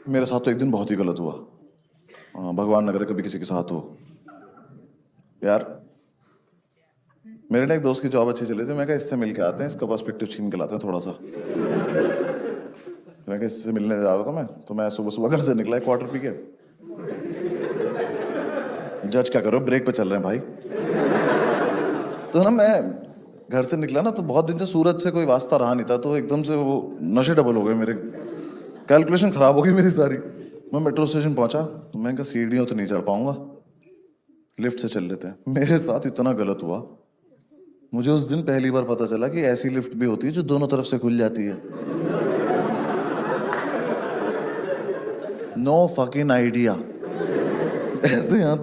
मेरे साथ तो एक दिन बहुत ही गलत हुआ। भगवान न करे कभी किसी के साथ हो। यार मेरे ना एक दोस्त की जॉब अच्छी चली थी। मैं कहा इससे मिल के आते हैं, इसका पर्सपेक्टिव छीन के लाते हैं थोड़ा सा। मैं कहा इससे मिलने जा रहा था मैं, तो मैं सुबह सुबह घर से निकला एक क्वार्टर पी के। जज क्या करो, ब्रेक पे चल रहे हैं भाई। तो ना मैं घर से निकला ना, तो बहुत दिन से सूरज से कोई वास्ता रहा नहीं था, तो एकदम से वो नशे डबल हो गए मेरे, कैलकुलेशन खराब हो गई मेरी सारी। मैं मेट्रो स्टेशन पहुंचा तो मैं कहा सीढ़ियों तो नहीं चढ़ पाऊंगा, लिफ्ट से चल लेते हैं। मेरे साथ इतना गलत हुआ, मुझे उस दिन पहली बार पता चला कि ऐसी लिफ्ट भी होती है जो दोनों तरफ से खुल जाती है। No fucking idea. ऐसे यहाँ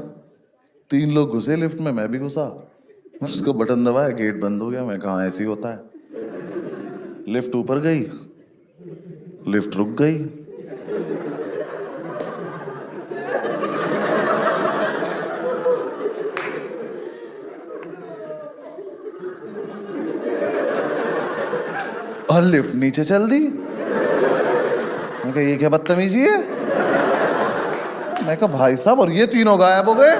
3 लोग घुसे लिफ्ट में, मैं भी घुसा। मैं उसको बटन दबाया, गेट बंद हो गया। मैं कहा ऐसे ही होता है। लिफ्ट ऊपर गई, लिफ्ट रुक गई। और लिफ्ट नीचे चल दी। मैं कहा ये क्या बदतमीजी है। मैं कहा भाई साहब, और ये तीनों गायब हो गए।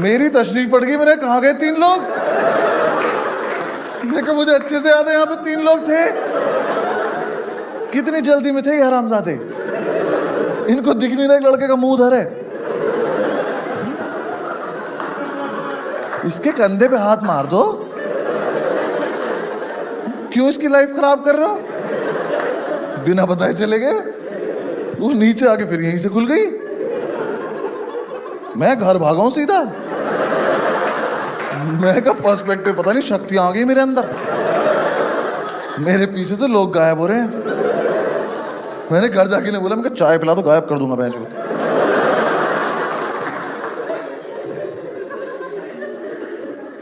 मेरी तशरीफ पड़ गई। मैंने कहा गए 3 लोग। मैं कहा मुझे अच्छे से याद है यहाँ पे 3 लोग थे। कितनी जल्दी में थे ये हरामजादे, इनको दिख नहीं रहा एक लड़के का मुंह धर है। इसके कंधे पे हाथ मार दो, क्यों इसकी लाइफ खराब कर रहे हो। बिना बताए चले गए। वो नीचे आके फिर यहीं से खुल गई। मैं घर भागा हूं सीधा। मैं का पर्सपेक्टिव पता नहीं, शक्तियां आ गई मेरे अंदर। मेरे पीछे से लोग गायब हो रहे हैं। मैंने घर जाके नहीं बोला, मैं कहा चाय पिला दो, गायब कर दूंगा बेंच को।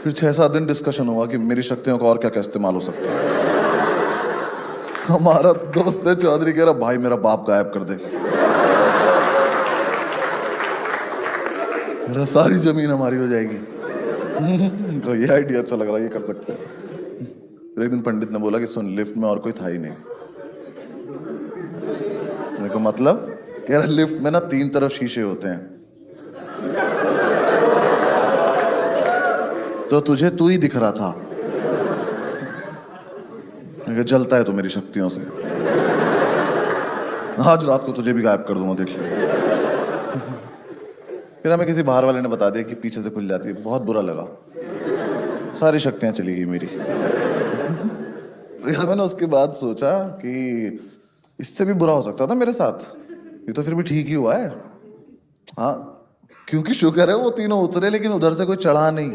फिर 6-7 दिन डिस्कशन हुआ कि मेरी शक्तियों का और क्या क्या इस्तेमाल हो सकता है। हमारा दोस्त है चौधरी, कह रहा भाई मेरा बाप गायब कर दे, मेरा सारी जमीन हमारी हो जाएगी। तो ये आइडिया अच्छा लग रहा है, ये कर सकते हैं। फिर एक दिन पंडित ने बोला कि सुन, लिफ्ट में और कोई था ही नहीं। मेरे को मतलब, कह रहा लिफ्ट में ना 3 तरफ शीशे होते हैं, तो तुझे तू ही दिख रहा था। मैं जलता है तो मेरी शक्तियों से, आज रात को तुझे भी गायब कर दूंगा, देख ले। फिर हमें किसी बाहर वाले ने बता दिया कि पीछे से खुल जाती है। बहुत बुरा लगा, सारी शक्तियां चली गई मेरी। मैंने उसके बाद सोचा कि इससे भी बुरा हो सकता था मेरे साथ, ये तो फिर भी ठीक ही हुआ है। हाँ, क्योंकि शुक्र है वो तीनों उतरे, लेकिन उधर से कोई चढ़ा नहीं।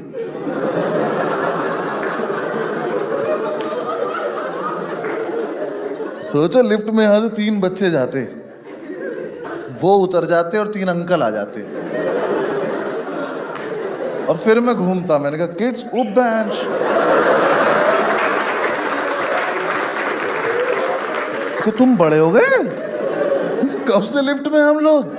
सोचो लिफ्ट में यहां से 3 बच्चे जाते, वो उतर जाते और 3 अंकल आ जाते, और फिर मैं घूमता। मैंने कहा किड्स उप बेंच। तो तुम बड़े हो गए, कब से लिफ्ट में हम लोग।